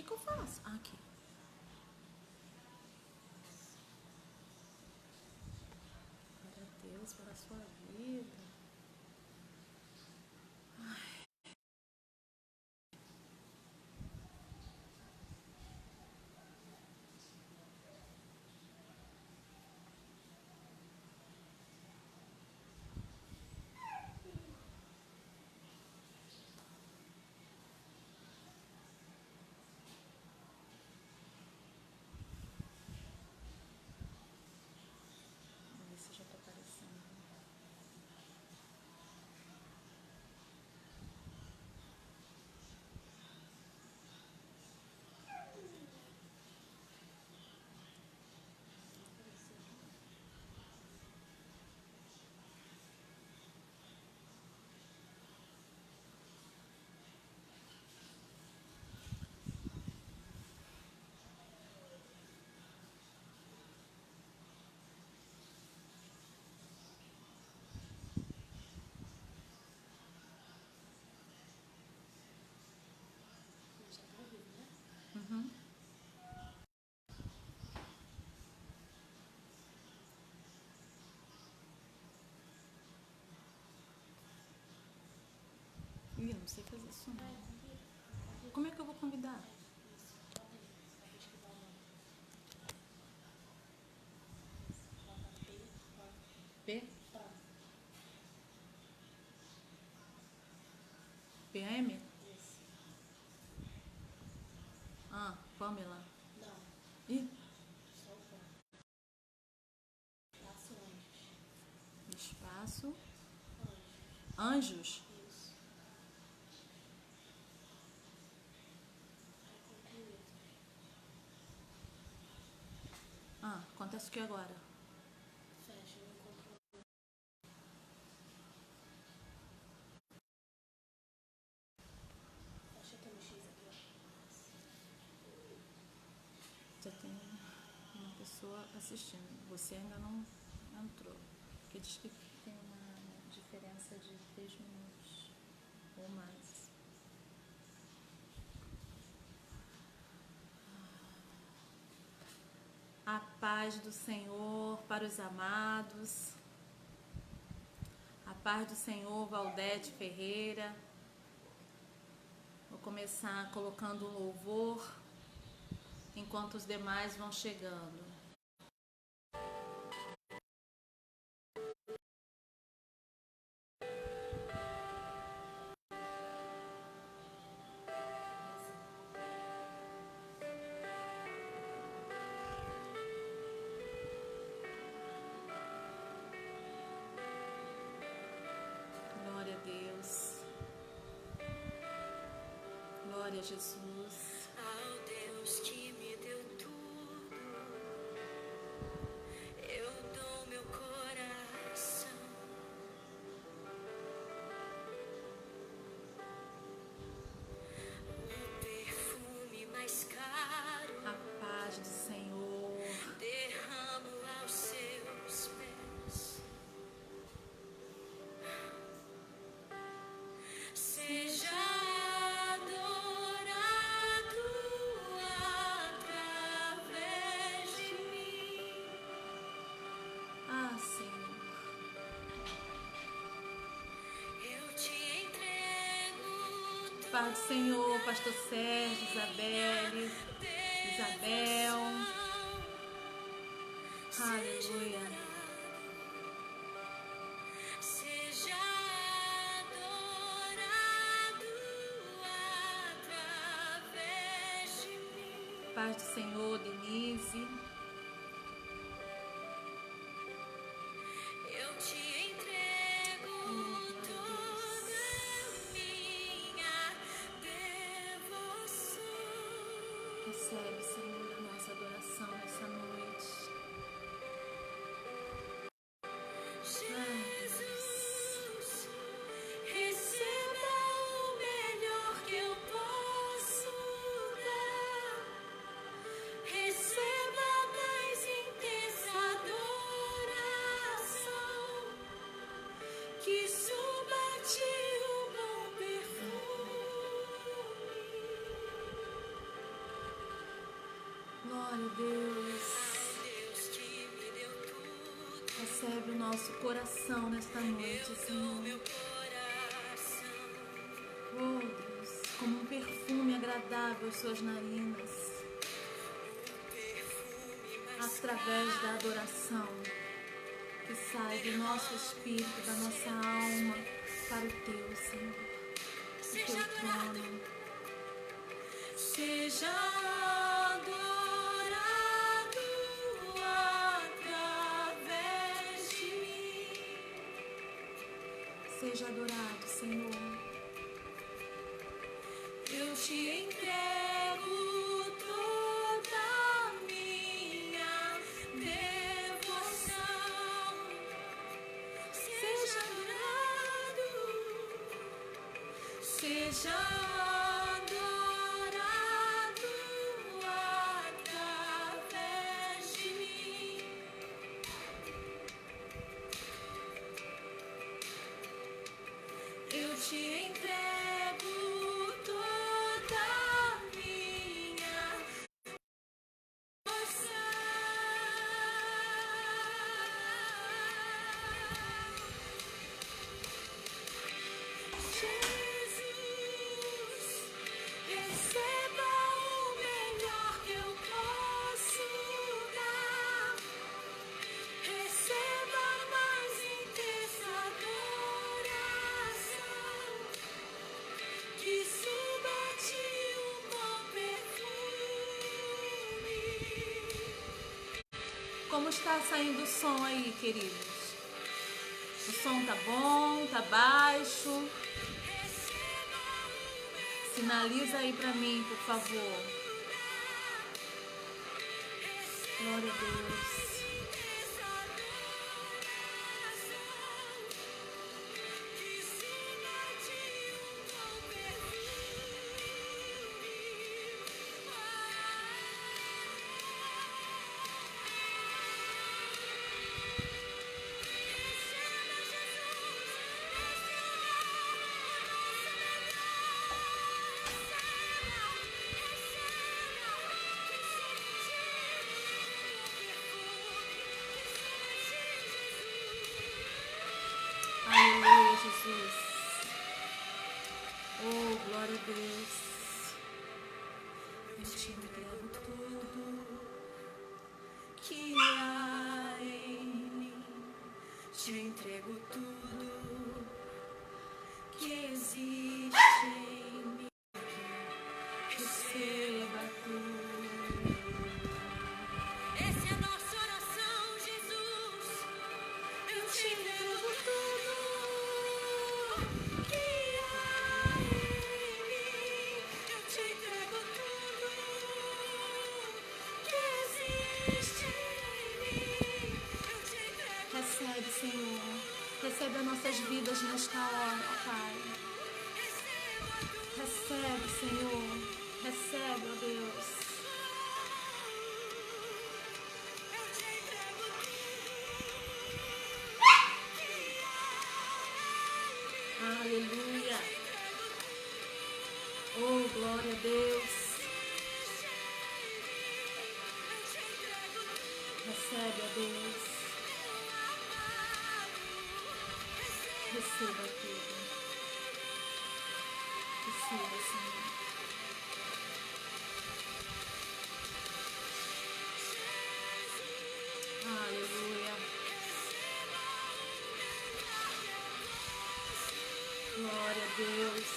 que eu faço? Aqui. Glória a Deus pela sua vida. Vamos ver se já tá aparecendo. Uhum. Ih, eu não sei fazer isso não. Como é que eu vou convidar? P? PM? Ah, Pamela. Ih, espaço. Anjos. Ah, acontece o que agora? Já tem uma pessoa assistindo. Você ainda não entrou. Porque diz que tem uma diferença de 3 minutos ou mais. A paz do Senhor para os amados. A paz do Senhor, Valdete Ferreira. Vou começar colocando um louvor enquanto os demais vão chegando. Glória a Deus. Glória a Jesus. Ao Deus que me deu tudo, eu dou meu coração. O perfume mais caro A paz do Senhor. derramo aos seus pés. Seja adorado através de mim. Ah, Senhor. Eu te entrego Paz do Senhor, Pastor Sérgio, Isabelle, Isabel. Aleluia. Seja adorado através de mim. Paz do Senhor, Denise. Eu te entrego toda minha devoção. Recebe, Senhor, a nossa adoração nessa noite. Jesus, receba o melhor que eu posso dar. Receba a mais intensa adoração, que suba a ti o bom perfume. Glória a Deus. Recebe o nosso coração nesta noite, Senhor. Oh, Deus, como um perfume agradável às suas narinas, através da adoração que sai do nosso espírito, da nossa alma, para o teu, Senhor, o teu trono. Seja adorado através de mim. Seja adorado, Senhor. Eu te entrego toda a minha devoção. Seja adorado, seja adorado através de mim. Eu te entrego toda a minha devoção. Jesus, receba o melhor que eu posso dar. Receba a mais intensa adoração, que suba a ti um bom perfume. Como está saindo o som aí, queridos? O som tá bom? Tá baixo? Sinaliza aí pra mim, por favor. Glória a Deus. Aleluia, Jesus. Oh, glória a Deus. Eu te entrego tudo que há em mim. Te entrego tudo que existe em mim. Receba tudo. Essa é a nossa oração, Jesus. Eu te entrego tudo que há em mim. Eu te entrego tudo que existe em mim. Eu te entrego. Recebe, Senhor. Recebe as nossas vidas nesta hora, Pai. Recebe, Senhor. Recebe, ó Deus. Eu te entrego Aleluia. Oh, glória a Deus. Recebe, ó Deus. Receba tudo. Receba, Senhor. Aleluia. Glória a Deus.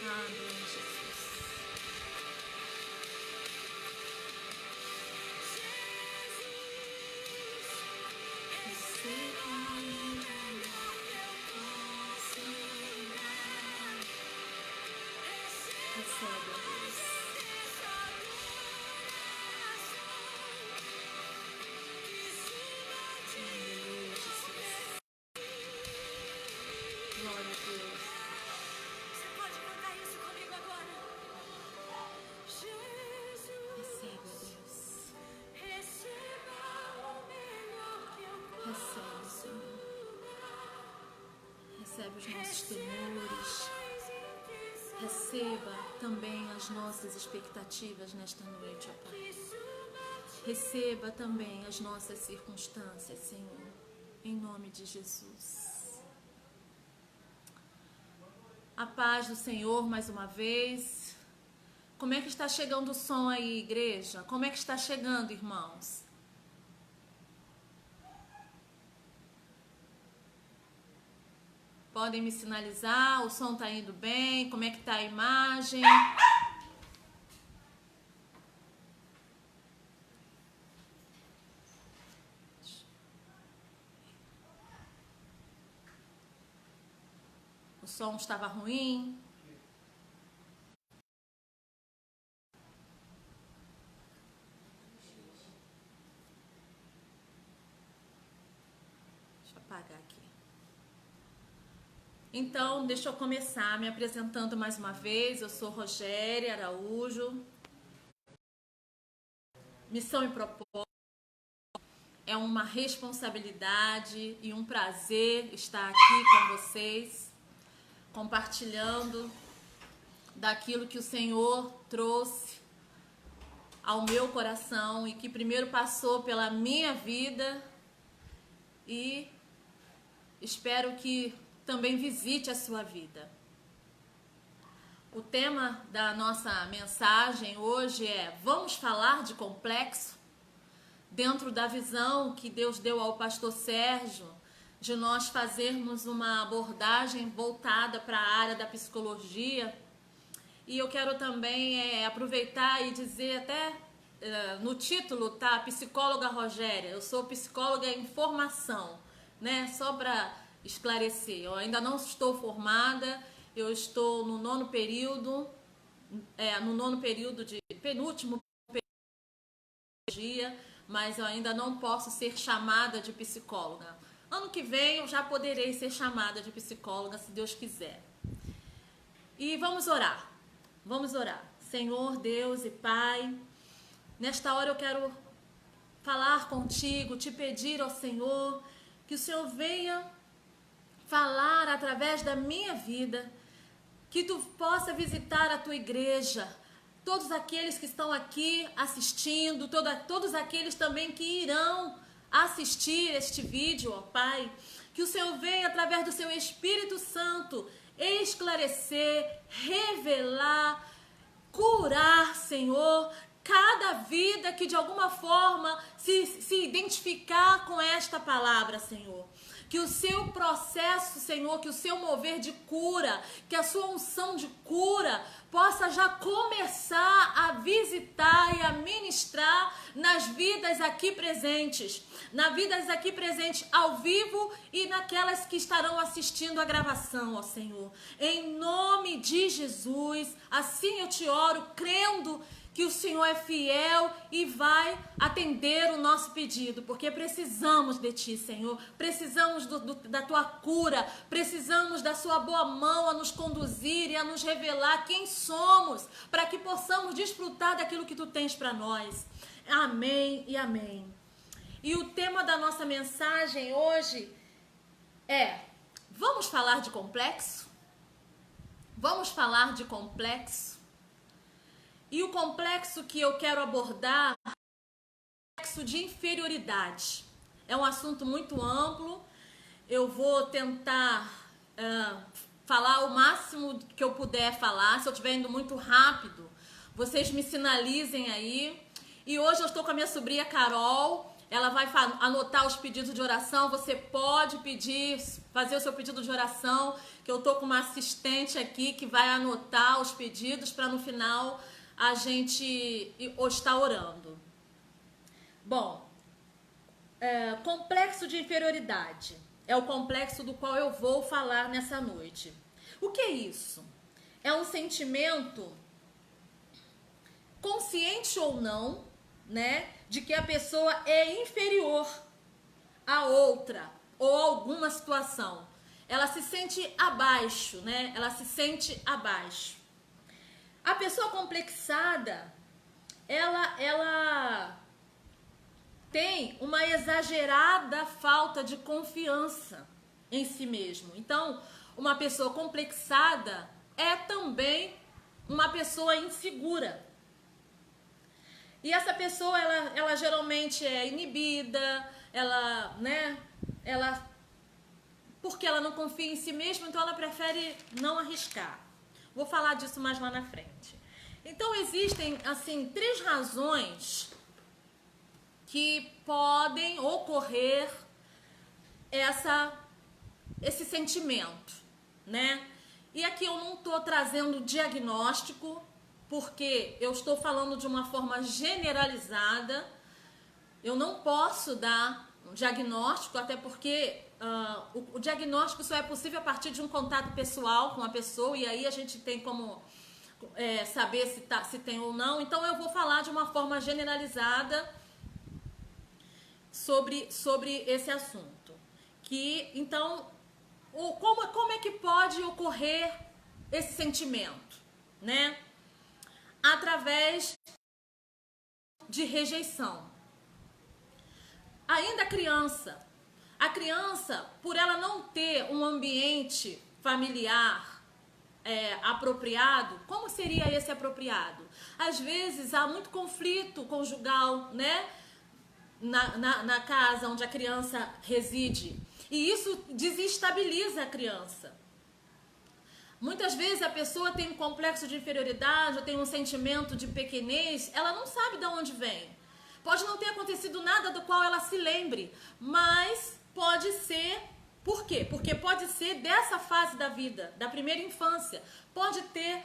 Amém, Jesus. Recebe, ó Deus. Aleluia, Jesus. Glória a Deus. Você pode cantar isso comigo agora? Jesus, Recebe, ó Deus. receba o melhor os nossos temores. Receba também as nossas expectativas nesta noite, ó Pai. Receba também as nossas circunstâncias, Senhor, em nome de Jesus. A paz do Senhor mais uma vez. Como é que está chegando o som aí, igreja? Como é que está chegando, irmãos? Podem me sinalizar? O som está indo bem? Como é que está a imagem? O som estava ruim? Deixa eu apagar aqui. Então, deixa eu começar me apresentando mais uma vez. Eu sou Rogéria Araújo. Missão e propósito. É uma responsabilidade e um prazer estar aqui com vocês, compartilhando daquilo que o Senhor trouxe ao meu coração e que primeiro passou pela minha vida e espero que também visite a sua vida. O tema da nossa mensagem hoje é: vamos falar de complexo? Dentro da visão que Deus deu ao pastor Sérgio, de nós fazermos uma abordagem voltada para a área da psicologia. E eu quero também aproveitar e dizer até no título, tá? Psicóloga Rogéria. Eu sou psicóloga em formação, né? Só para esclarecer, eu ainda não estou formada, eu estou no nono período de penúltimo período, mas eu ainda não posso ser chamada de psicóloga. Ano que vem eu já poderei ser chamada de psicóloga, se Deus quiser. E vamos orar. Vamos orar. Senhor, Deus e Pai, nesta hora eu quero falar contigo, te pedir ao Senhor que o Senhor venha falar através da minha vida, que tu possa visitar a tua igreja, todos aqueles que estão aqui assistindo, todos aqueles também que irão assistir este vídeo, ó Pai, que o Senhor venha através do seu Espírito Santo esclarecer, revelar, curar, Senhor, cada vida que de alguma forma se identificar com esta palavra, Senhor. Que o seu processo, Senhor, que o seu mover de cura, que a sua unção de cura possa já começar a visitar e a ministrar nas vidas aqui presentes, ao vivo e naquelas que estarão assistindo a gravação, ó Senhor. Em nome de Jesus, assim eu te oro, crendo que o Senhor é fiel e vai atender o nosso pedido, porque precisamos de Ti, Senhor, precisamos da Tua cura, precisamos da Sua boa mão a nos conduzir e a nos revelar quem somos, para que possamos desfrutar daquilo que Tu tens para nós. Amém e amém. E o tema da nossa mensagem hoje é: vamos falar de complexo? Vamos falar de complexo? E o complexo que eu quero abordar é o complexo de inferioridade. É um assunto muito amplo. Eu vou tentar falar o máximo que eu puder falar. Se eu estiver indo muito rápido, vocês me sinalizem aí. E hoje eu estou com a minha sobrinha Carol. Ela vai anotar os pedidos de oração. Você pode fazer o seu pedido de oração, que eu estou com uma assistente aqui que vai anotar os pedidos para no final a gente está orando. Bom, complexo de inferioridade é o complexo do qual eu vou falar nessa noite. O que é isso? É um sentimento, consciente ou não, né, de que a pessoa é inferior a outra ou a alguma situação. Ela se sente abaixo, né? Ela se sente abaixo. A pessoa complexada, ela tem uma exagerada falta de confiança em si mesmo. Então, uma pessoa complexada é também uma pessoa insegura. E essa pessoa, ela geralmente é inibida, porque ela não confia em si mesma, então ela prefere não arriscar. Vou falar disso mais lá na frente. Então existem, assim, 3 razões que podem ocorrer esse sentimento, né? E aqui eu não estou trazendo diagnóstico, porque eu estou falando de uma forma generalizada. Eu não posso dar um diagnóstico, até porque o diagnóstico só é possível a partir de um contato pessoal com a pessoa, e aí a gente tem como saber se tem ou não. Então eu vou falar de uma forma generalizada sobre esse assunto. Então, como é que pode ocorrer esse sentimento, né? Através de rejeição. Ainda a criança, por ela não ter um ambiente familiar apropriado, como seria esse apropriado? Às vezes há muito conflito conjugal, né? Na casa onde a criança reside. E isso desestabiliza a criança. Muitas vezes a pessoa tem um complexo de inferioridade, ou tem um sentimento de pequenez, ela não sabe de onde vem. Pode não ter acontecido nada do qual ela se lembre, mas pode ser... Por quê? Porque pode ser dessa fase da vida, da primeira infância. Pode ter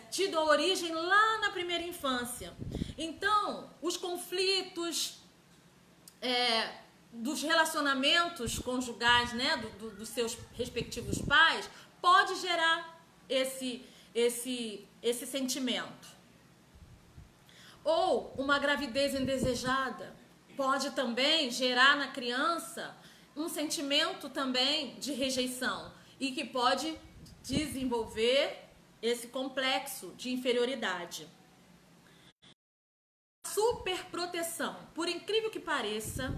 tido a origem lá na primeira infância. Então, os conflitos dos relacionamentos conjugais, né, dos seus respectivos pais, pode gerar esse sentimento. Ou uma gravidez indesejada pode também gerar na criança um sentimento também de rejeição e que pode desenvolver esse complexo de inferioridade. Superproteção. Por incrível que pareça,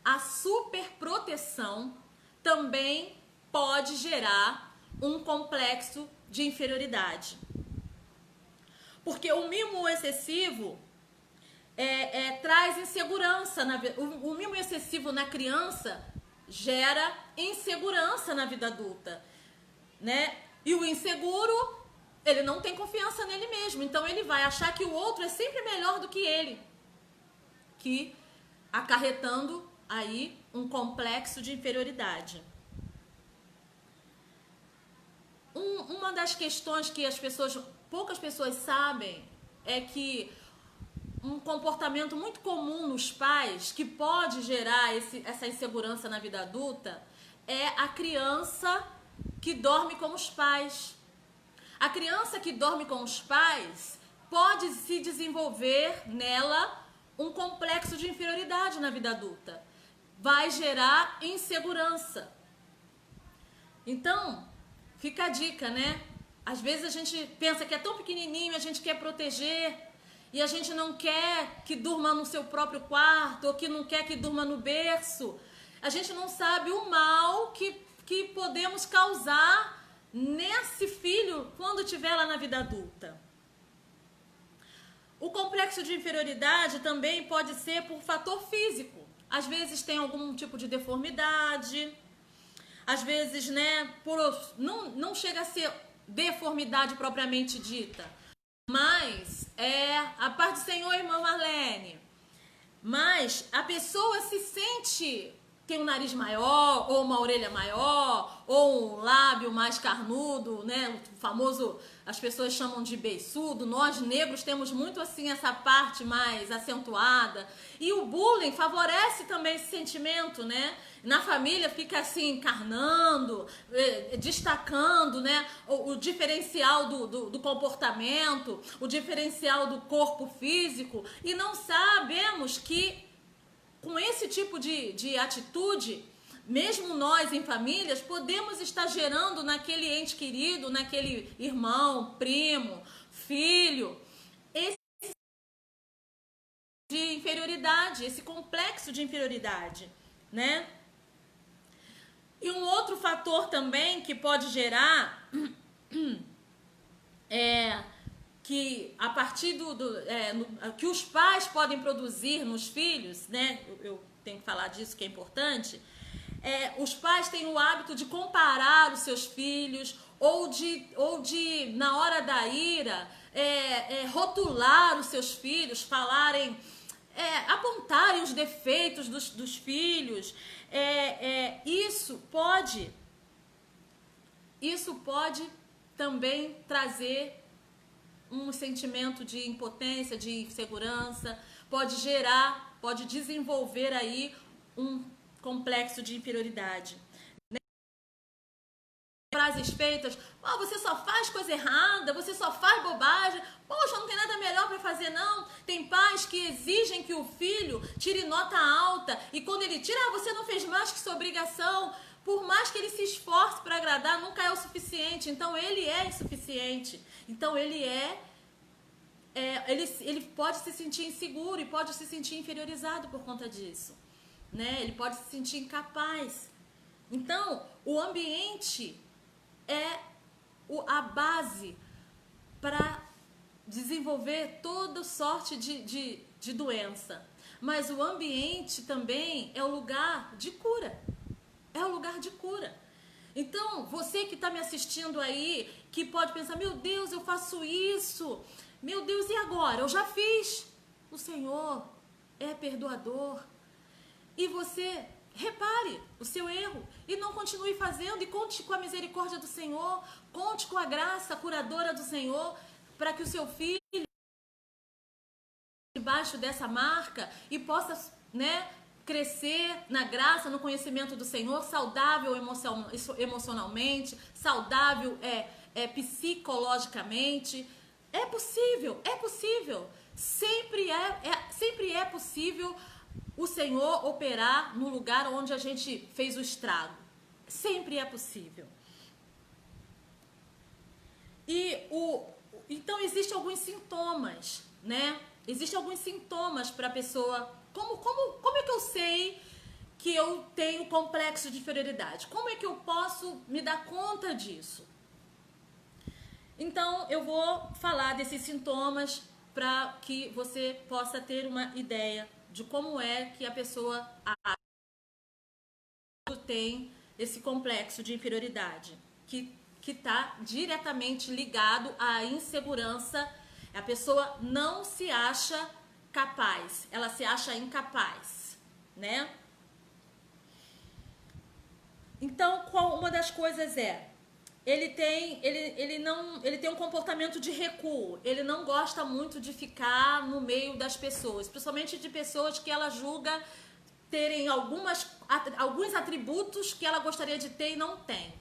a superproteção também pode gerar um complexo de inferioridade. Porque o mimo excessivo traz insegurança. O mimo excessivo na criança gera insegurança na vida adulta, né? E o inseguro, ele não tem confiança nele mesmo. Então ele vai achar que o outro é sempre melhor do que ele, que acarretando aí um complexo de inferioridade. Uma das questões que poucas pessoas sabem é que um comportamento muito comum nos pais que pode gerar essa insegurança na vida adulta é a criança que dorme com os pais. A criança que dorme com os pais pode se desenvolver nela um complexo de inferioridade na vida adulta. Vai gerar insegurança. Então, fica a dica, né? Às vezes a gente pensa que é tão pequenininho, a gente quer proteger e a gente não quer que durma no seu próprio quarto ou que não quer que durma no berço. A gente não sabe o mal que podemos causar nesse filho quando estiver lá na vida adulta. O complexo de inferioridade também pode ser por fator físico. Às vezes tem algum tipo de deformidade, às vezes, né, não chega a ser deformidade propriamente dita, mas a paz do Senhor, irmã Marlene, mas a pessoa se sente, tem um nariz maior, ou uma orelha maior, ou um lábio mais carnudo, né, o famoso, as pessoas chamam de beiçudo. Nós negros temos muito assim essa parte mais acentuada, e o bullying favorece também esse sentimento, né? Na família fica assim encarnando, destacando, né, o diferencial do comportamento, o diferencial do corpo físico, e não sabemos que com esse tipo de atitude, mesmo nós em famílias, podemos estar gerando naquele ente querido, naquele irmão, primo, filho, esse de inferioridade, esse complexo de inferioridade, né? E um outro fator também que pode gerar que a partir que os pais podem produzir nos filhos, né? Eu tenho que falar disso, que é importante. Os pais têm o hábito de comparar os seus filhos ou de na hora da ira, rotular os seus filhos, falarem, apontarem os defeitos dos filhos. Isso pode também trazer um sentimento de impotência, de insegurança, pode desenvolver aí um complexo de inferioridade. Frases feitas, você só faz coisa errada, você só faz bobagem, poxa, não tem nada melhor para fazer não. Tem pais que exigem que o filho tire nota alta e quando ele tira, você não fez mais que sua obrigação. Por mais que ele se esforce para agradar, nunca é o suficiente. Então ele é insuficiente. Então ele pode se sentir inseguro e pode se sentir inferiorizado por conta disso, né? Ele pode se sentir incapaz. Então, o ambiente é a base para desenvolver toda sorte de doença. Mas o ambiente também é o lugar de cura. É o lugar de cura. Então, você que está me assistindo aí, que pode pensar, meu Deus, eu faço isso. Meu Deus, e agora? Eu já fiz. O Senhor é perdoador. E você repare o seu erro e não continue fazendo e conte com a misericórdia do Senhor, conte com a graça curadora do Senhor para que o seu filho debaixo dessa marca e possa, né, crescer na graça, no conhecimento do Senhor, saudável emocionalmente, saudável psicologicamente. É possível, é possível. Sempre é possível o Senhor operar no lugar onde a gente fez o estrago. Sempre é possível. Então existem alguns sintomas, né? Existem alguns sintomas para a pessoa. Como é que eu sei que eu tenho complexo de inferioridade? Como é que eu posso me dar conta disso? Então, eu vou falar desses sintomas para que você possa ter uma ideia de como é que a pessoa tem esse complexo de inferioridade, que está diretamente ligado à insegurança. A pessoa não se acha capaz, ela se acha incapaz, né? Então, uma das coisas ele tem um comportamento de recuo, ele não gosta muito de ficar no meio das pessoas, principalmente de pessoas que ela julga terem alguns atributos que ela gostaria de ter e não tem.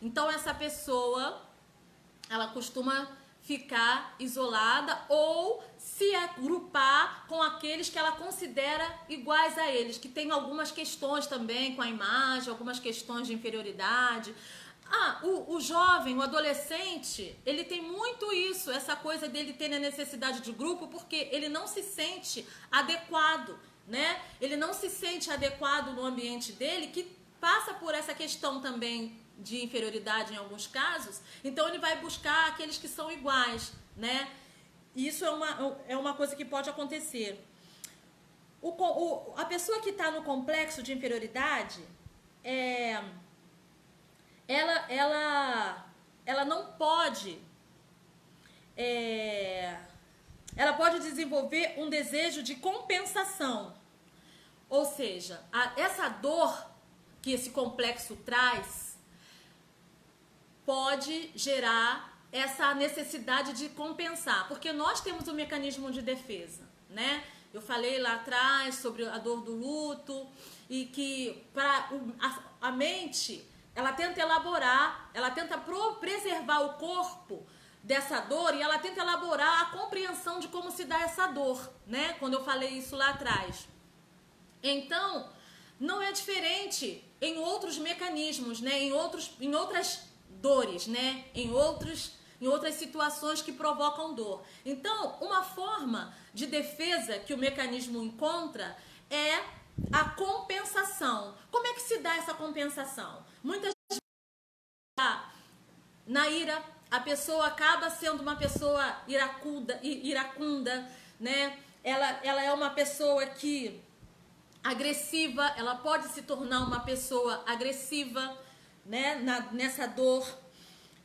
Então, essa pessoa, ela costuma ficar isolada ou se agrupar com aqueles que ela considera iguais a eles, que tem algumas questões também com a imagem, algumas questões de inferioridade. O jovem, o adolescente, ele tem muito isso, essa coisa dele ter a necessidade de grupo, porque ele não se sente adequado, né? Ele não se sente adequado no ambiente dele, que passa por essa questão também de inferioridade em alguns casos, então ele vai buscar aqueles que são iguais, né? Isso é uma coisa que pode acontecer. A pessoa que está no complexo de inferioridade, ela não pode, ela pode desenvolver um desejo de compensação, ou seja, essa dor que esse complexo traz pode gerar essa necessidade de compensar, porque nós temos um mecanismo de defesa, né? Eu falei lá atrás sobre a dor do luto e que a mente, ela tenta elaborar, ela tenta preservar o corpo dessa dor e ela tenta elaborar a compreensão de como se dá essa dor, né? Quando eu falei isso lá atrás. Então, não é diferente em outros mecanismos, né? Em outras dores, né? Em outras situações que provocam dor. Então, uma forma de defesa que o mecanismo encontra é a compensação. Como é que se dá essa compensação? Muitas vezes, na ira, a pessoa acaba sendo uma pessoa iracunda, né? Ela é uma pessoa que agressiva, ela pode se tornar uma pessoa agressiva, né? Nessa dor.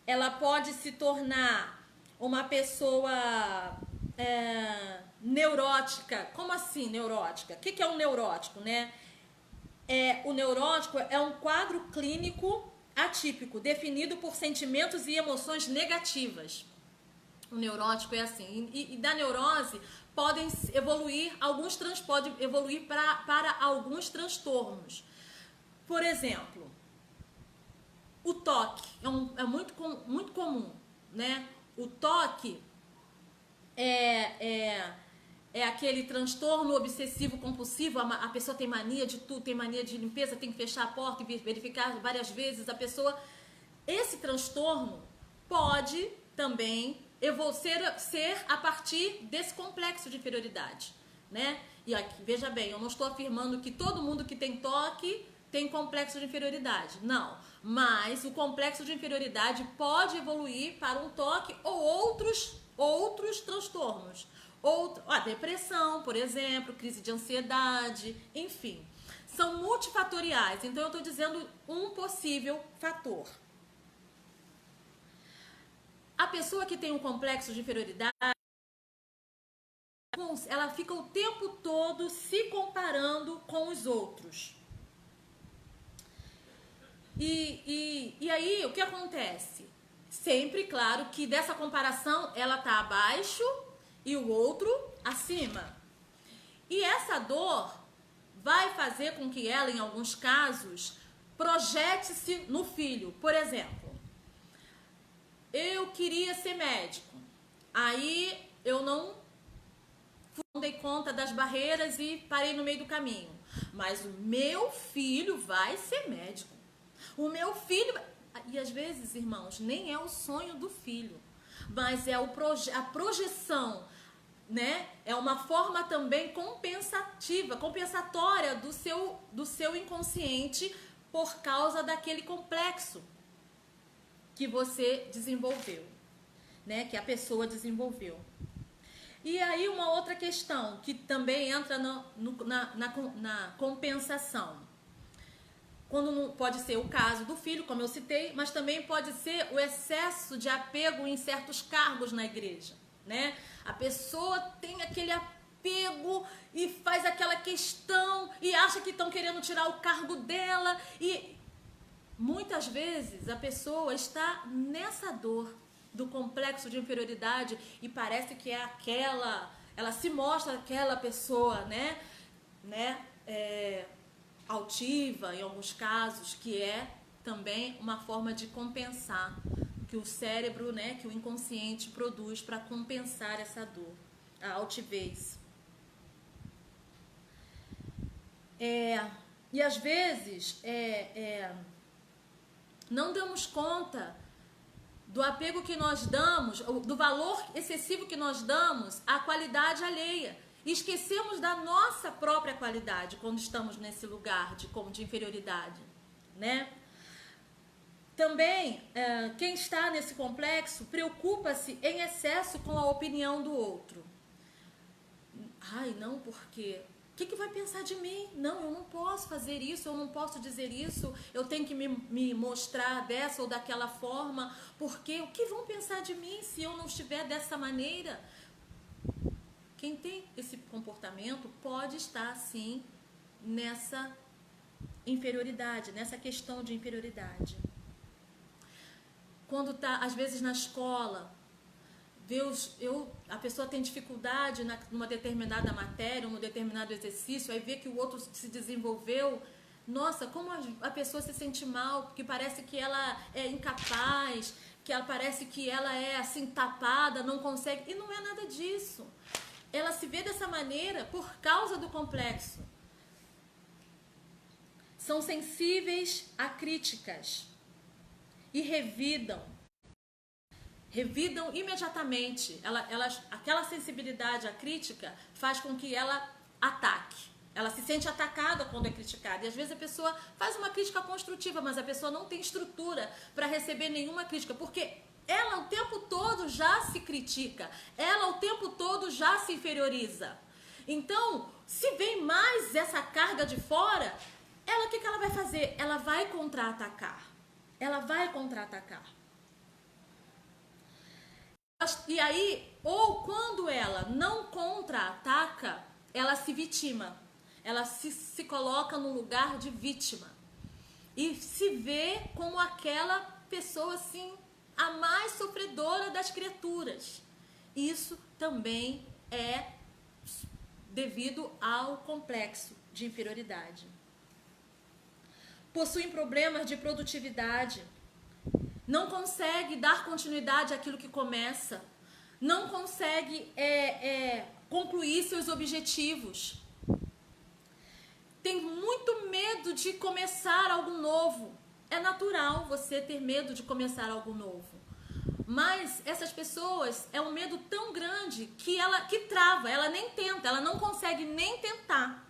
Ela pode se tornar uma pessoa neurótica. Como assim neurótica? O que é um neurótico, né? O neurótico é um quadro clínico atípico, definido por sentimentos e emoções negativas. O neurótico é assim. E da neurose podem evoluir para alguns transtornos. Por exemplo, o toque é muito comum, né? O toque é aquele transtorno obsessivo compulsivo. A pessoa tem mania de tudo, tem mania de limpeza, tem que fechar a porta e verificar várias vezes. Esse transtorno pode também ser a partir desse complexo de inferioridade, né? E aqui, veja bem, eu não estou afirmando que todo mundo que tem toque tem complexo de inferioridade, não. Mas o complexo de inferioridade pode evoluir para um toque ou outros transtornos. A depressão, por exemplo, crise de ansiedade, enfim. São multifatoriais, então eu estou dizendo um possível fator. A pessoa que tem um complexo de inferioridade, ela fica o tempo todo se comparando com os outros. E aí, o que acontece? Sempre, claro, que dessa comparação ela está abaixo e o outro acima. E essa dor vai fazer com que ela, em alguns casos, projete-se no filho. Por exemplo, eu queria ser médico. Aí eu não dei conta das barreiras e parei no meio do caminho. Mas o meu filho vai ser médico. O meu filho... E às vezes, irmãos, nem é o sonho do filho, mas é a projeção, né? É uma forma também compensatória do seu inconsciente por causa daquele complexo que você desenvolveu, né? Que a pessoa desenvolveu. E aí uma outra questão que também entra na compensação. Quando pode ser o caso do filho, como eu citei, mas também pode ser o excesso de apego em certos cargos na igreja, né? A pessoa tem aquele apego e faz aquela questão e acha que estão querendo tirar o cargo dela, e muitas vezes a pessoa está nessa dor do complexo de inferioridade e parece que é ela se mostra aquela pessoa, né? Altiva em alguns casos, que é também uma forma de compensar, que o cérebro, né, que o inconsciente produz para compensar essa dor, a altivez. E às vezes não damos conta do apego que nós damos, do valor excessivo que nós damos à qualidade alheia. E esquecemos da nossa própria qualidade quando estamos nesse lugar de inferioridade, né? Também, quem está nesse complexo preocupa-se em excesso com a opinião do outro. Ai, não, porque... O que vai pensar de mim? Não, eu não posso fazer isso, eu não posso dizer isso, eu tenho que me mostrar dessa ou daquela forma, porque o que vão pensar de mim se eu não estiver dessa maneira? Quem tem esse comportamento pode estar, sim, nessa inferioridade, nessa questão de inferioridade. Quando está, às vezes, na escola, a pessoa tem dificuldade numa determinada matéria, num determinado exercício, aí vê que o outro se desenvolveu. Nossa, como a pessoa se sente mal, porque parece que ela é incapaz, parece que ela é assim tapada, não consegue, e não é nada disso. Ela se vê dessa maneira por causa do complexo. São sensíveis a críticas e revidam imediatamente. Aquela sensibilidade à crítica faz com que ela ataque. Ela se sente atacada quando é criticada. E às vezes a pessoa faz uma crítica construtiva, mas a pessoa não tem estrutura para receber nenhuma crítica, porque ela o tempo todo já se critica, ela o tempo todo já se inferioriza. Então, se vem mais essa carga de fora, ela, o que ela vai fazer? Ela vai contra-atacar. Ela vai contra-atacar. E aí, ou quando ela não contra-ataca, ela se vitima. Ela se coloca no lugar de vítima. E se vê como aquela pessoa, assim, a mais sofredora das criaturas. Isso também é devido ao complexo de inferioridade. Possuem problemas de produtividade. Não consegue dar continuidade àquilo que começa. Não consegue concluir seus objetivos. Tem muito medo de começar algo novo. É natural você ter medo de começar algo novo. Mas essas pessoas, é um medo tão grande que trava, ela nem tenta, ela não consegue nem tentar.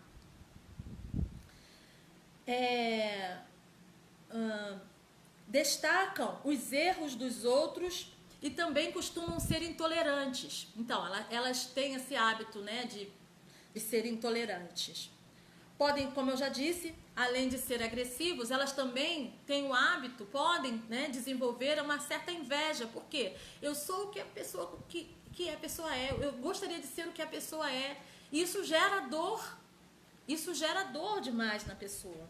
Destacam os erros dos outros e também costumam ser intolerantes. Então, elas têm esse hábito, né, de ser intolerantes. Podem, como eu já disse, além de ser agressivos, elas também têm o hábito, podem, né, desenvolver uma certa inveja. Por quê? Eu sou o que a pessoa, que a pessoa é, eu gostaria de ser o que a pessoa é. E isso gera dor. Isso gera dor demais na pessoa.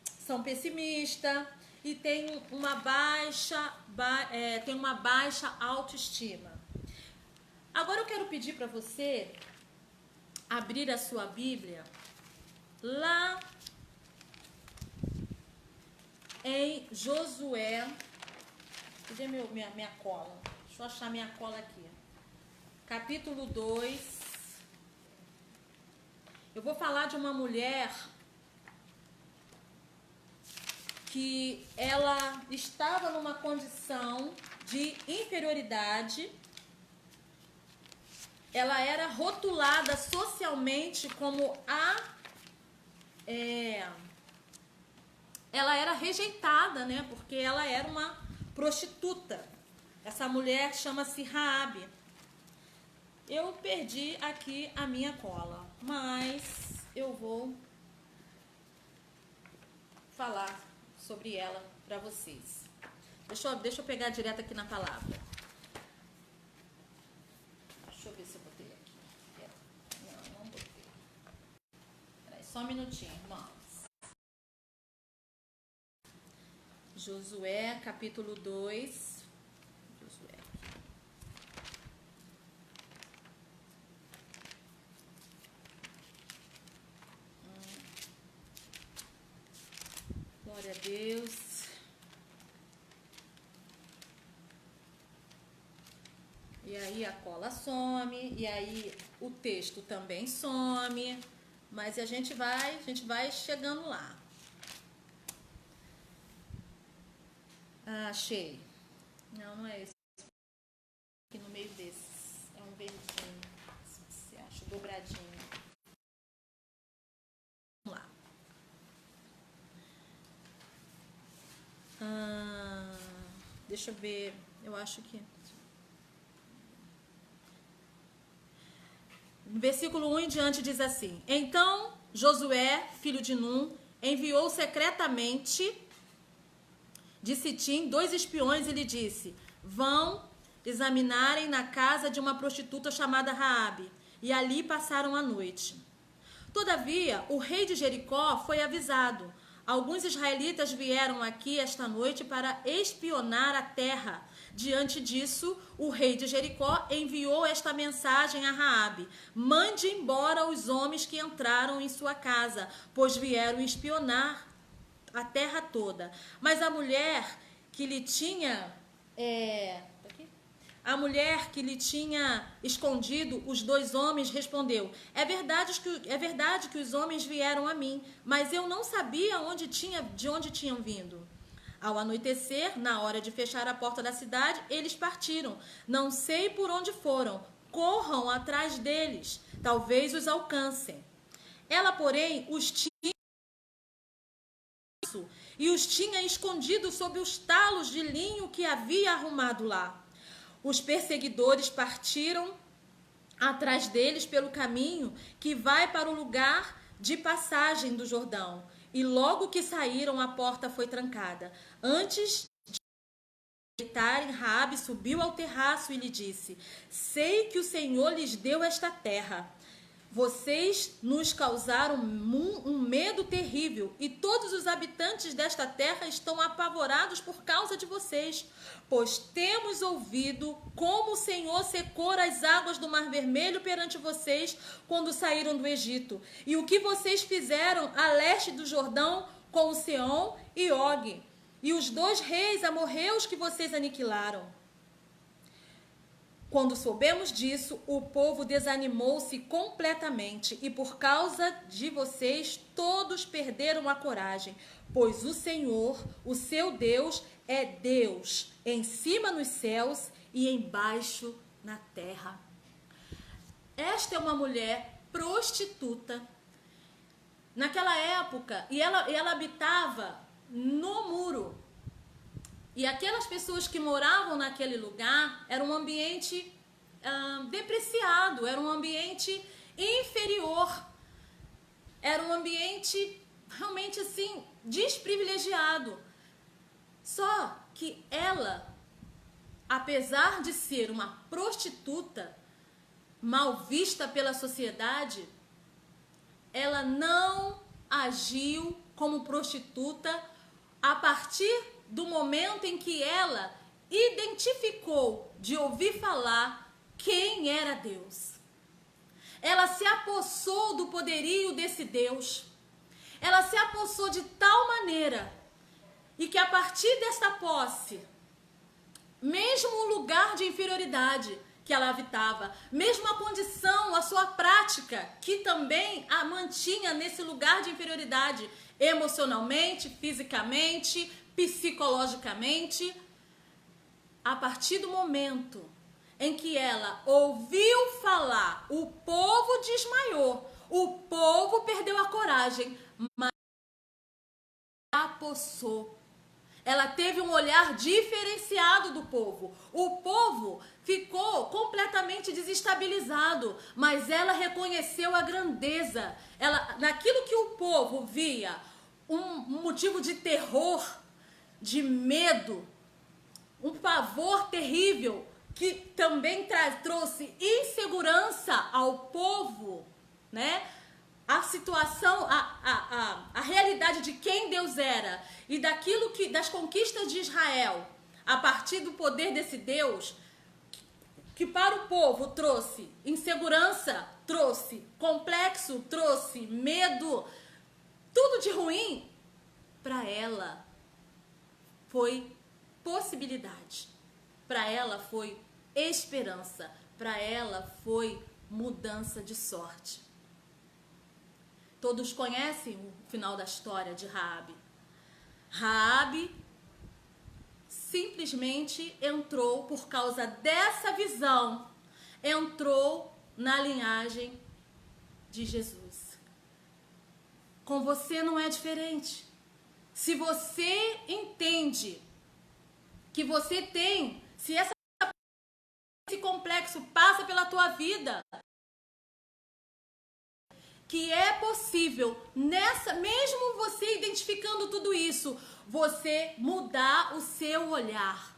São pessimistas e têm uma baixa autoestima. Agora eu quero pedir para você abrir a sua Bíblia lá em Josué. Cadê minha cola? Deixa eu achar minha cola aqui. Capítulo 2. Eu vou falar de uma mulher que ela estava numa condição de inferioridade. Ela era rotulada socialmente como ela era rejeitada, né? Porque ela era uma prostituta. Essa mulher chama-se Raabe. Eu perdi aqui a minha cola, mas eu vou falar sobre ela para vocês. Deixa eu pegar direto aqui na palavra. Deixa eu ver se eu botei aqui. Não botei. Peraí, só um minutinho, irmãos. Josué, capítulo 2. Josué. Glória a Deus. E aí a cola some, e aí o texto também some, mas a gente vai chegando lá. Achei. Não é esse. Aqui no meio desses. É um verdinho. Se você acha dobradinho. Vamos lá. Deixa eu ver. Eu acho que... No versículo 1 em diante diz assim: Então Josué, filho de Num, enviou secretamente de Sitim 2 espiões e lhe disse: Vão examinarem na casa de uma prostituta chamada Raabe. E ali passaram a noite. Todavia, o rei de Jericó foi avisado: Alguns israelitas vieram aqui esta noite para espionar a terra. Diante disso, o rei de Jericó enviou esta mensagem a Raabe: Mande embora os homens que entraram em sua casa, pois vieram espionar a terra toda. Mas a mulher que lhe tinha escondido os 2 homens respondeu: É verdade que os homens vieram a mim, mas eu não sabia de onde tinham vindo. Ao anoitecer, na hora de fechar a porta da cidade, eles partiram. Não sei por onde foram. corram atrás deles, talvez os alcancem. Ela, porém, os tinha escondido sob os talos de linho que havia arrumado lá. Os perseguidores partiram atrás deles pelo caminho que vai para o lugar de passagem do Jordão. E logo que saíram, a porta foi trancada. Antes de deitarem, Raabe subiu ao terraço e lhe disse: sei que o Senhor lhes deu esta terra. Vocês nos causaram um medo terrível, e todos os habitantes desta terra estão apavorados por causa de vocês, pois temos ouvido como o Senhor secou as águas do Mar Vermelho perante vocês quando saíram do Egito, e o que vocês fizeram a leste do Jordão com o Seom e Og, e os 2 reis amorreus que vocês aniquilaram. Quando soubemos disso, o povo desanimou-se completamente, e por causa de vocês todos perderam a coragem, pois o Senhor, o seu Deus, é Deus em cima nos céus e embaixo na terra. Esta é uma mulher prostituta naquela época, e ela habitava no muro. E aquelas pessoas que moravam naquele lugar era um ambiente depreciado, era um ambiente inferior, era um ambiente realmente assim desprivilegiado. Só que ela, apesar de ser uma prostituta mal vista pela sociedade, ela não agiu como prostituta a partir do momento em que ela identificou de ouvir falar quem era Deus. Ela se apossou do poderio desse Deus. Ela se apossou de tal maneira e que a partir desta posse, mesmo o lugar de inferioridade que ela habitava, mesmo a condição, a sua prática, que também a mantinha nesse lugar de inferioridade, emocionalmente, fisicamente, psicologicamente, a partir do momento em que ela ouviu falar, o povo desmaiou, o povo perdeu a coragem, mas apossou. Ela teve um olhar diferenciado do povo. O povo ficou completamente desestabilizado, mas ela reconheceu a grandeza. Naquilo que o povo via um motivo de terror, de medo, um pavor terrível, que também trouxe insegurança ao povo, né? A situação, a realidade de quem Deus era e das conquistas de Israel, a partir do poder desse Deus, que para o povo trouxe insegurança, trouxe complexo, trouxe medo, tudo de ruim, para ela foi possibilidade, para ela foi esperança, para ela foi mudança de sorte. Todos conhecem o final da história de Raabe. Raabe simplesmente entrou, por causa dessa visão, entrou na linhagem de Jesus. Com você não é diferente. Se você entende que você tem, se esse complexo passa pela tua vida, que é possível, mesmo você identificando tudo isso, você mudar o seu olhar.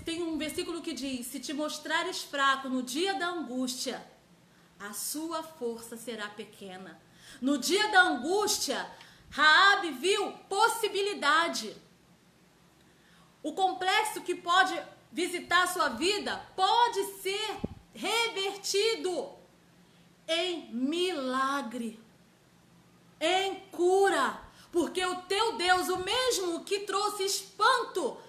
Tem um versículo que diz: se te mostrares fraco no dia da angústia, a sua força será pequena. No dia da angústia, Raabe viu possibilidade. O complexo que pode visitar a sua vida pode ser revertido em milagre, em cura, porque o teu Deus, o mesmo que trouxe espanto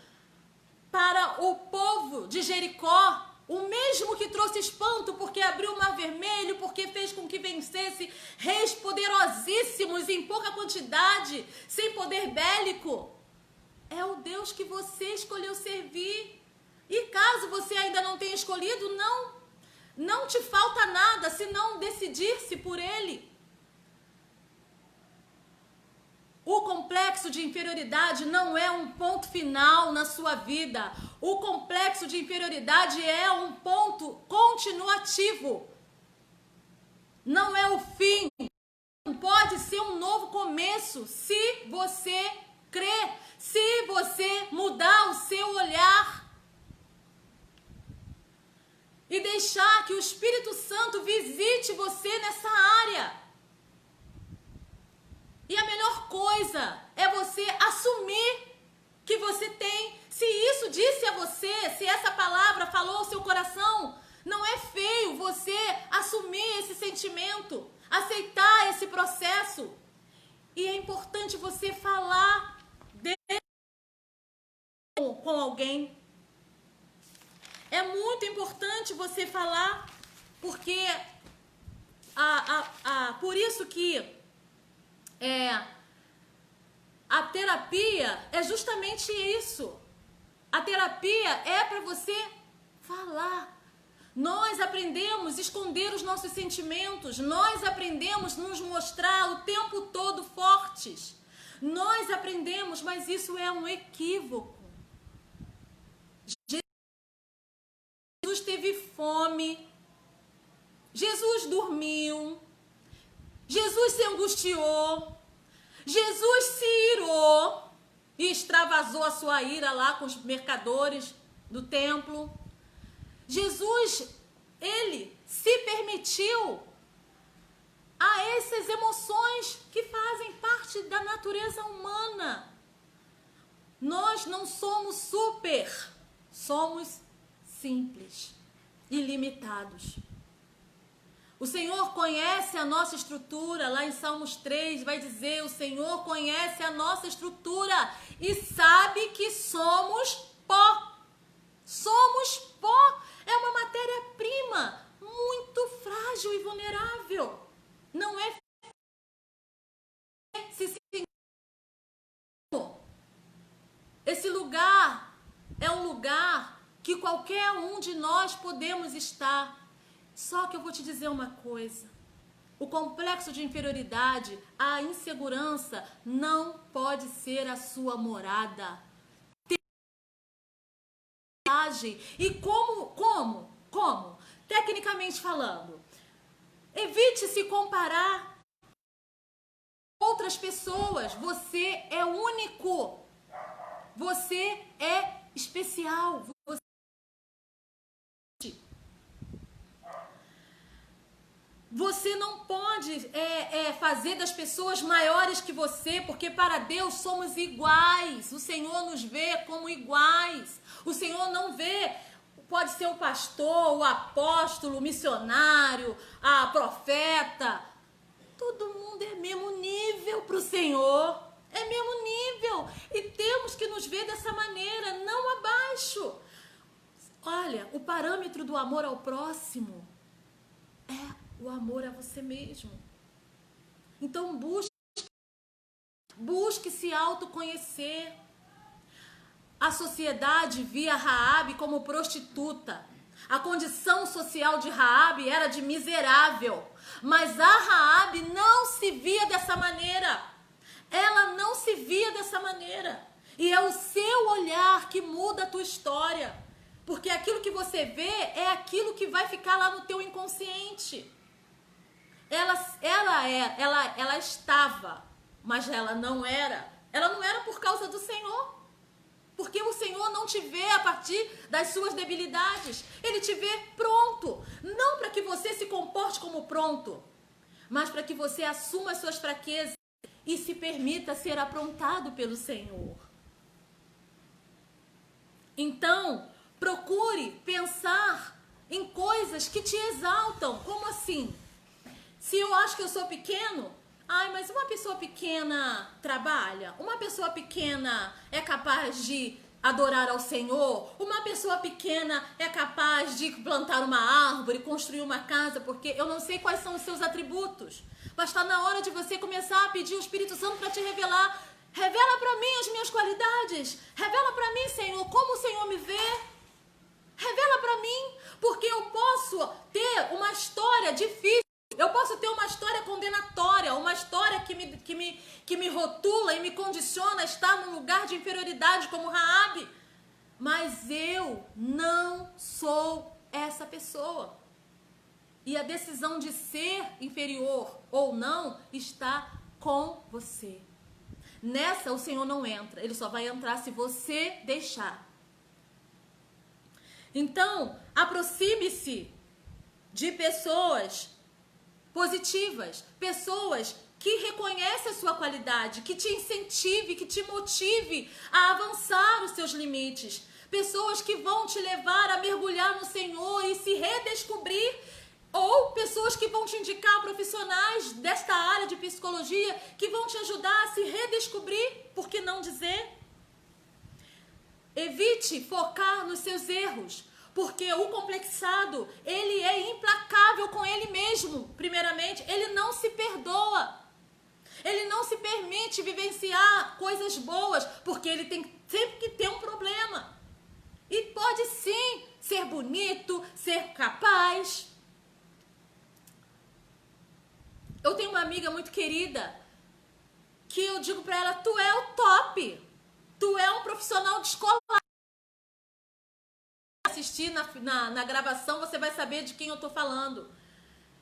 para o povo de Jericó, o mesmo que trouxe espanto porque abriu o Mar Vermelho, porque fez com que vencesse reis poderosíssimos em pouca quantidade, sem poder bélico, é o Deus que você escolheu servir. E caso você ainda não tenha escolhido, não te falta nada se não decidir-se por ele. O complexo de inferioridade não é um ponto final na sua vida. O complexo de inferioridade é um ponto continuativo. Não é o fim. Pode ser um novo começo se você crer, se você mudar o seu olhar e deixar que o Espírito Santo visite você nessa área. E a melhor coisa é você assumir que você tem. Se isso disse a você, se essa palavra falou ao seu coração, não é feio você assumir esse sentimento, aceitar esse processo. E é importante você falar com alguém. É muito importante você falar, porque por isso que a terapia é justamente isso. A terapia é para você falar. Nós aprendemos a esconder os nossos sentimentos. Nós aprendemos a nos mostrar o tempo todo fortes. Nós aprendemos, mas isso é um equívoco. Jesus teve fome. Jesus dormiu. Jesus se angustiou. Jesus se irou e extravasou a sua ira lá com os mercadores do templo. Jesus, ele se permitiu a essas emoções que fazem parte da natureza humana. Nós não somos super, somos simples, ilimitados. O Senhor conhece a nossa estrutura, lá em Salmos 3 vai dizer, o Senhor conhece a nossa estrutura e sabe que somos pó. Somos pó, é uma matéria-prima muito frágil e vulnerável. Não é esse lugar é um lugar que qualquer um de nós podemos estar. Só que eu vou te dizer uma coisa. O complexo de inferioridade, a insegurança não pode ser a sua morada. E como? Tecnicamente falando, evite se comparar com outras pessoas. Você é único. Você é especial. Você não pode fazer das pessoas maiores que você, porque para Deus somos iguais. O Senhor nos vê como iguais. O Senhor não vê, pode ser o pastor, o apóstolo, o missionário, a profeta. Todo mundo é mesmo nível para o Senhor. É mesmo nível. E temos que nos ver dessa maneira, não abaixo. Olha, o parâmetro do amor ao próximo é o amor a você mesmo. Então busque se autoconhecer. A sociedade via Raabe como prostituta. A condição social de Raabe era de miserável. Mas a Raabe não se via dessa maneira. Ela não se via dessa maneira. E é o seu olhar que muda a tua história. Porque aquilo que você vê é aquilo que vai ficar lá no teu inconsciente. Ela estava, mas ela não era. Ela não era por causa do Senhor. Porque o Senhor não te vê a partir das suas debilidades. Ele te vê pronto. Não para que você se comporte como pronto, mas para que você assuma as suas fraquezas e se permita ser aprontado pelo Senhor. Então, procure pensar em coisas que te exaltam. Como assim? Se eu acho que eu sou pequeno, mas uma pessoa pequena trabalha? Uma pessoa pequena é capaz de adorar ao Senhor? Uma pessoa pequena é capaz de plantar uma árvore, construir uma casa? Porque eu não sei quais são os seus atributos. Mas está na hora de você começar a pedir o Espírito Santo para te revelar. Revela para mim as minhas qualidades. Revela para mim, Senhor, como o Senhor me vê. ter uma história difícil, eu posso ter uma história condenatória, uma história que me rotula e me condiciona a estar num lugar de inferioridade como Raabe. Mas eu não sou essa pessoa. E a decisão de ser inferior ou não está com você. Nessa o Senhor não entra, Ele só vai entrar se você deixar. Então, aproxime-se de pessoas positivas, pessoas que reconhecem a sua qualidade, que te incentive, que te motive a avançar os seus limites. Pessoas que vão te levar a mergulhar no Senhor e se redescobrir. Ou pessoas que vão te indicar profissionais desta área de psicologia que vão te ajudar a se redescobrir, por que não dizer? Evite focar nos seus erros, porque o complexado, ele é implacável com ele mesmo, primeiramente. Ele não se perdoa. Ele não se permite vivenciar coisas boas, porque ele tem sempre que ter um problema. E pode sim ser bonito, ser capaz. Eu tenho uma amiga muito querida que eu digo pra ela, tu é o top. Tu é um profissional descolado. Assistir na gravação, você vai saber de quem eu tô falando.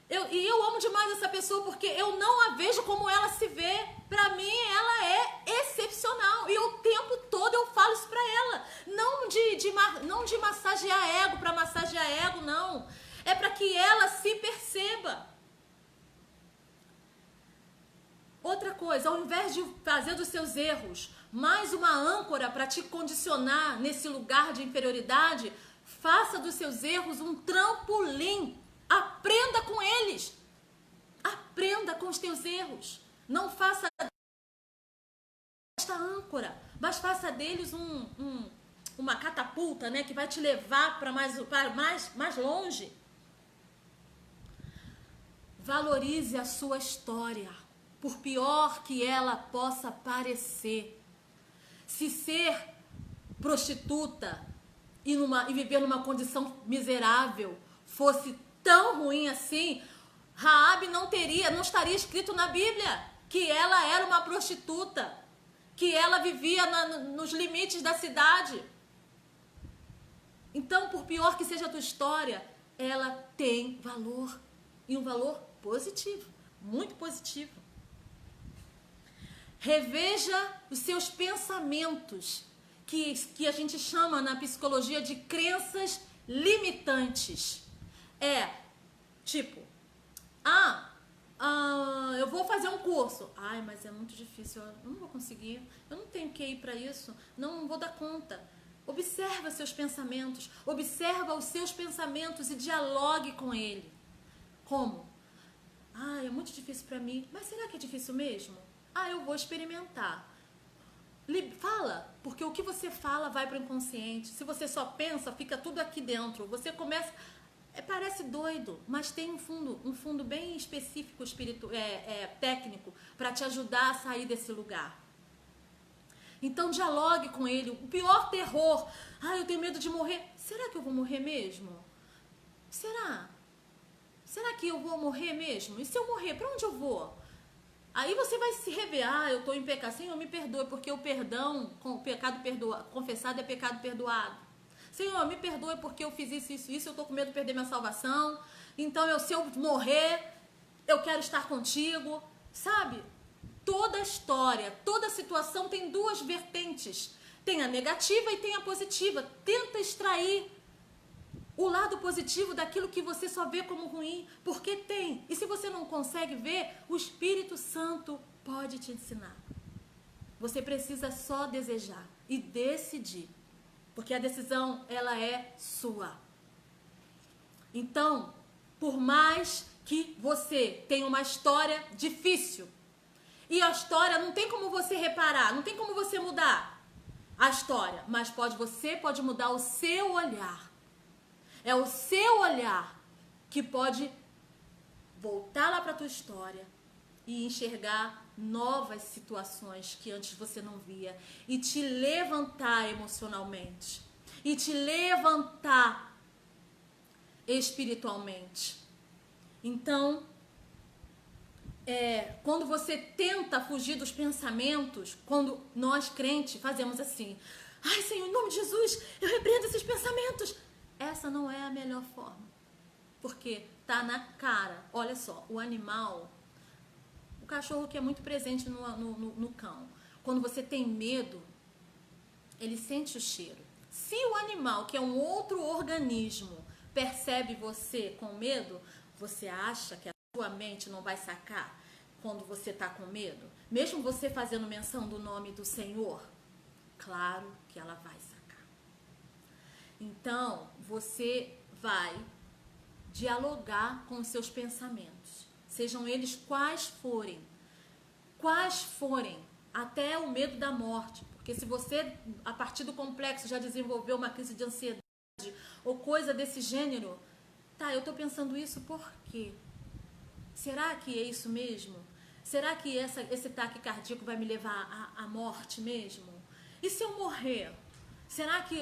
Eu amo demais essa pessoa porque eu não a vejo como ela se vê. Pra mim, ela é excepcional. E o tempo todo eu falo isso pra ela. Não de massagear ego pra massagear ego, não. É pra que ela se perceba. Outra coisa, ao invés de fazer dos seus erros mais uma âncora para te condicionar nesse lugar de inferioridade, faça dos seus erros um trampolim. Aprenda com eles. Aprenda com os teus erros. Não faça esta âncora, mas faça deles uma catapulta, né, que vai te levar para mais longe. Valorize a sua história, por pior que ela possa parecer. Se ser prostituta e viver numa condição miserável fosse tão ruim assim, Raabe não estaria escrito na Bíblia que ela era uma prostituta, que ela vivia nos limites da cidade. Então, por pior que seja a tua história, ela tem valor, e um valor positivo, muito positivo. Reveja os seus pensamentos, que a gente chama na psicologia de crenças limitantes. Tipo, eu vou fazer um curso. Ai, mas é muito difícil, eu não vou conseguir, eu não tenho QI para isso, não vou dar conta. Observa seus pensamentos, observa os seus pensamentos e dialogue com ele. Como? É muito difícil para mim, mas será que é difícil mesmo? Eu vou experimentar. Fala, porque o que você fala vai para o inconsciente. Se você só pensa, fica tudo aqui dentro. Você começa... parece doido, mas tem um fundo bem específico, técnico, para te ajudar a sair desse lugar. Então dialogue com ele. O pior terror. Eu tenho medo de morrer. Será que eu vou morrer mesmo? Será que eu vou morrer mesmo? E se eu morrer, para onde eu vou? Aí você vai se rever. Eu estou em pecado. Senhor, me perdoe, porque o perdão, o pecado confessado é pecado perdoado. Senhor, me perdoe porque eu fiz isso, eu estou com medo de perder minha salvação. Então, se eu morrer, eu quero estar contigo. Sabe? Toda história, toda situação tem duas vertentes. Tem a negativa e tem a positiva. Tenta extrair o lado positivo daquilo que você só vê como ruim, porque tem. E se você não consegue ver, o Espírito Santo pode te ensinar. Você precisa só desejar e decidir, porque a decisão, ela é sua. Então, por mais que você tenha uma história difícil, e a história não tem como você reparar, não tem como você mudar a história, mas você pode mudar o seu olhar. É o seu olhar que pode voltar lá para a tua história e enxergar novas situações que antes você não via e te levantar emocionalmente e te levantar espiritualmente. Então, quando você tenta fugir dos pensamentos, quando nós crentes fazemos assim: ai, Senhor, em nome de Jesus, eu repreendo esses pensamentos. Essa não é a melhor forma. Porque tá na cara. Olha só, o animal, o cachorro que é muito presente no cão. Quando você tem medo, ele sente o cheiro. Se o animal, que é um outro organismo, percebe você com medo, você acha que a sua mente não vai sacar quando você está com medo? Mesmo você fazendo menção do nome do Senhor, claro que ela vai sacar. Então, você vai dialogar com os seus pensamentos, sejam eles quais forem, até o medo da morte. Porque se você, a partir do complexo, já desenvolveu uma crise de ansiedade ou coisa desse gênero, tá, eu tô pensando isso por quê? Será que é isso mesmo? Será que esse ataque cardíaco vai me levar à morte mesmo? E se eu morrer? Será que...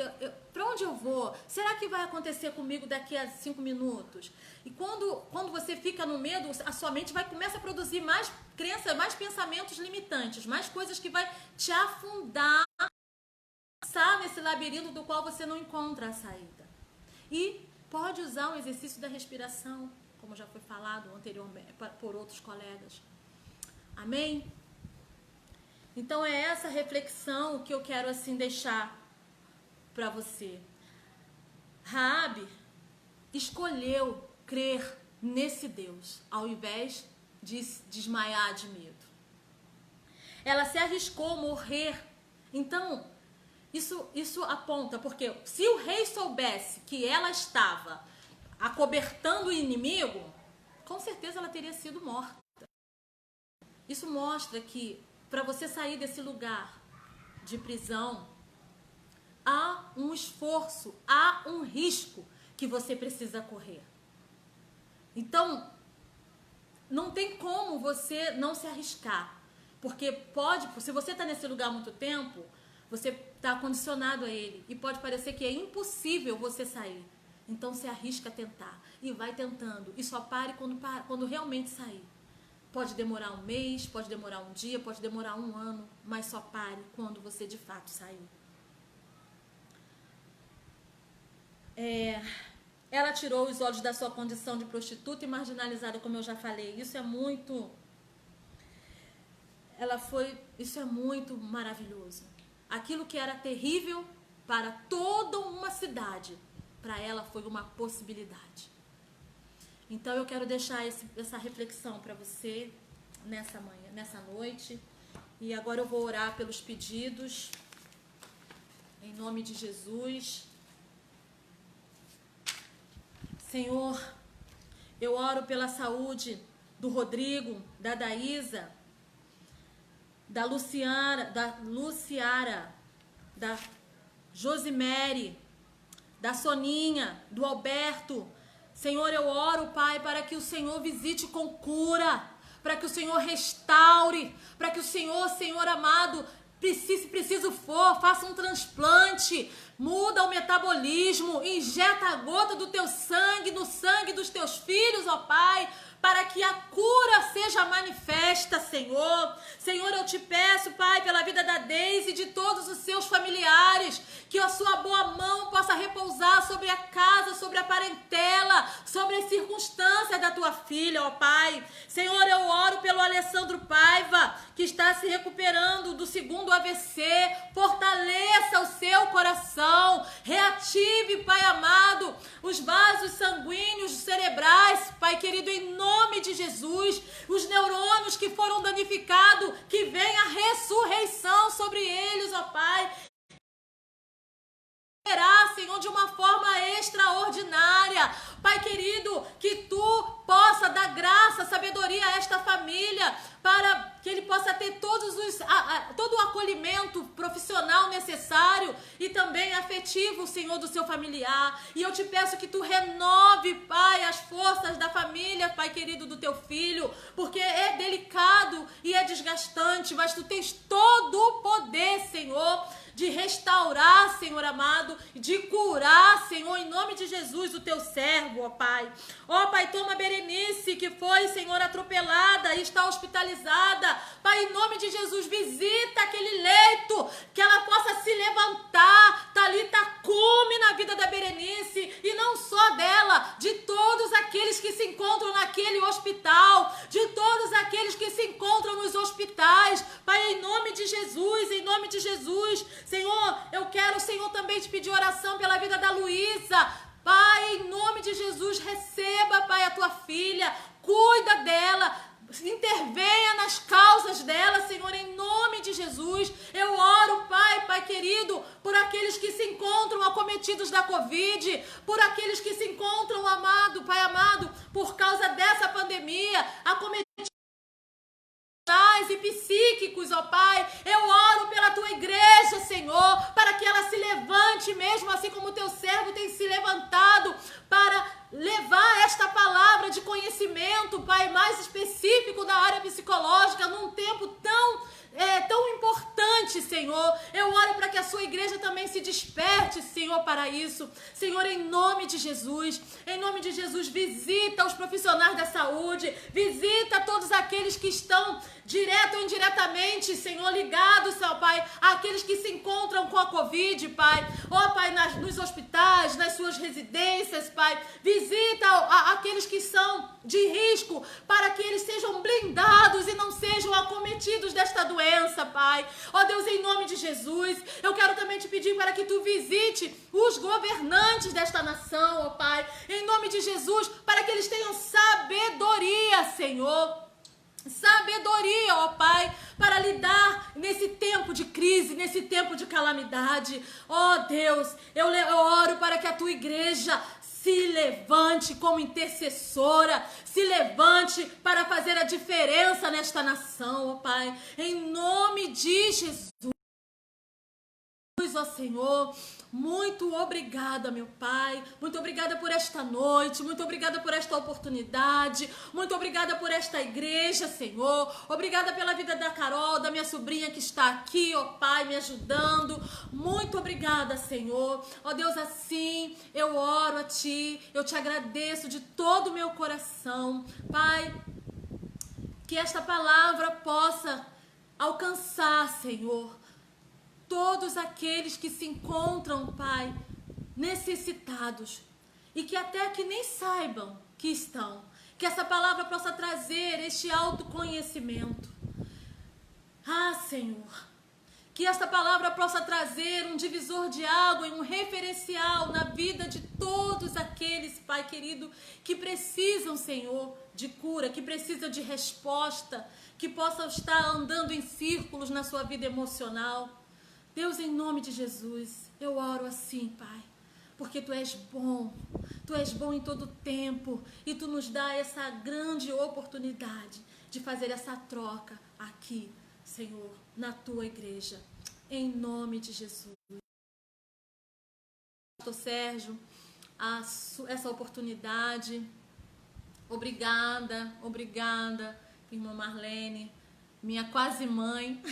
Para onde eu vou? Será que vai acontecer comigo daqui a 5 minutos? E quando você fica no medo, a sua mente começa a produzir mais crenças, mais pensamentos limitantes, mais coisas que vai te afundar nesse labirinto do qual você não encontra a saída. E pode usar um exercício da respiração, como já foi falado anteriormente por outros colegas. Amém? Então é essa reflexão que eu quero assim deixar para você. Raabe escolheu crer nesse Deus, ao invés de desmaiar de medo. Ela se arriscou a morrer. Então, isso aponta, porque se o rei soubesse que ela estava acobertando o inimigo, com certeza ela teria sido morta. Isso mostra que para você sair desse lugar de prisão, há um esforço, há um risco que você precisa correr. Então, não tem como você não se arriscar. Porque se você está nesse lugar há muito tempo, você está condicionado a ele. E pode parecer que é impossível você sair. Então, se arrisca a tentar. E vai tentando. E só pare quando realmente sair. Pode demorar um mês, pode demorar um dia, pode demorar um ano. Mas só pare quando você de fato sair. Ela tirou os olhos da sua condição de prostituta e marginalizada, como eu já falei. Isso é muito maravilhoso. Aquilo que era terrível para toda uma cidade, para ela foi uma possibilidade. Então eu quero deixar essa reflexão para você nessa noite. E agora eu vou orar pelos pedidos, em nome de Jesus. Senhor, eu oro pela saúde do Rodrigo, da Daísa, da Luciara, da Josimere, da Soninha, do Alberto. Senhor, eu oro, Pai, para que o Senhor visite com cura, para que o Senhor restaure, para que o Senhor amado, se preciso for, faça um transplante, muda o metabolismo, injeta a gota do teu sangue no sangue dos teus filhos, ó Pai, para que a cura seja manifesta, Senhor. Senhor, eu te peço, Pai, pela vida da Deise e de todos os seus familiares, que a sua boa mão possa repousar sobre a casa, sobre a parentela, sobre as circunstâncias da tua filha, ó Pai. Senhor, eu oro pelo Alessandro Paiva, que está se recuperando do segundo AVC. Fortaleça o seu coração, reative, Pai amado, os vasos sanguíneos cerebrais, Pai querido, em nome de Jesus, os neurônios que foram danificados, que venha a ressurreição sobre eles, ó Pai. Senhor, de uma forma extraordinária. Pai querido, que tu possa dar graça, sabedoria a esta família, para que ele possa ter todo o acolhimento profissional necessário e também afetivo, Senhor, do seu familiar. E eu te peço que tu renove, Pai, as forças da família, Pai querido, do teu filho, porque é delicado e é desgastante, mas tu tens todo o poder, Senhor, de restaurar, Senhor amado, de curar, Senhor, em nome de Jesus, o teu servo, ó Pai. Ó Pai, toma a Berenice, que foi, Senhor, atropelada e está hospitalizada. Pai, em nome de Jesus, visita aquele leito, que ela possa se levantar. Talita cume na vida da Berenice, e não só dela, de todos aqueles que se encontram naquele hospital, de todos aqueles que se encontram nos hospitais. Pai, em nome de Jesus, Senhor, eu quero, Senhor, também te pedir oração pela vida da Luísa. Pai, em nome de Jesus, receba, Pai, a tua filha, cuida dela, intervenha nas causas dela, Senhor, em nome de Jesus. Eu oro, Pai querido, por aqueles que se encontram acometidos da Covid, por aqueles que se encontram, amado, Pai amado, por causa dessa pandemia, acometidos e psíquicos, ó Pai. Eu oro pela tua igreja, Senhor, para que ela se levante mesmo, assim como o teu servo tem se levantado, para levar esta palavra de conhecimento, Pai, mais específico da área psicológica, num tempo tão importante, Senhor. Eu oro para que a sua igreja também se desperte, Senhor, para isso. Senhor, em nome de Jesus, visita os profissionais da saúde, visita todos aqueles que estão direto ou indiretamente, Senhor, ligados, ó Pai, àqueles que se encontram com a Covid, Pai. Ó Pai, nos hospitais, nas suas residências, Pai. Visita aqueles que são de risco, para que eles sejam blindados e não sejam acometidos desta doença, Pai. Ó Deus, em nome de Jesus, eu quero também te pedir para que tu visite os governantes desta nação, ó Pai. Em nome de Jesus, para que eles tenham sabedoria, Senhor. Sabedoria, ó Pai, para lidar nesse tempo de crise, nesse tempo de calamidade. Ó Deus, eu oro para que a tua igreja se levante como intercessora, se levante para fazer a diferença nesta nação, ó Pai, em nome de Jesus. Ó Senhor, muito obrigada, meu Pai, muito obrigada por esta noite, muito obrigada por esta oportunidade, muito obrigada por esta igreja, Senhor, obrigada pela vida da Carol, da minha sobrinha que está aqui, ó Pai, me ajudando, muito obrigada, Senhor. Ó Deus, assim eu oro a Ti, eu Te agradeço de todo o meu coração, Pai, que esta palavra possa alcançar, Senhor, todos aqueles que se encontram, Pai, necessitados e que até que nem saibam que estão. Que essa palavra possa trazer este autoconhecimento. Ah, Senhor, que esta palavra possa trazer um divisor de água e um referencial na vida de todos aqueles, Pai querido, que precisam, Senhor, de cura, que precisam de resposta, que possam estar andando em círculos na sua vida emocional. Deus, em nome de Jesus, eu oro assim, Pai, porque Tu és bom em todo tempo e Tu nos dá essa grande oportunidade de fazer essa troca aqui, Senhor, na Tua igreja, em nome de Jesus. Pastor Sérgio, essa oportunidade, obrigada, irmã Marlene, minha quase mãe.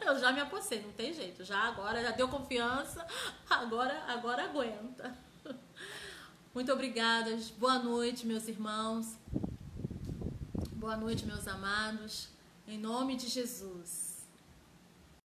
Eu já me apossei, não tem jeito, agora já deu confiança, agora aguenta. Muito obrigada, boa noite, meus irmãos, boa noite, meus amados, em nome de Jesus.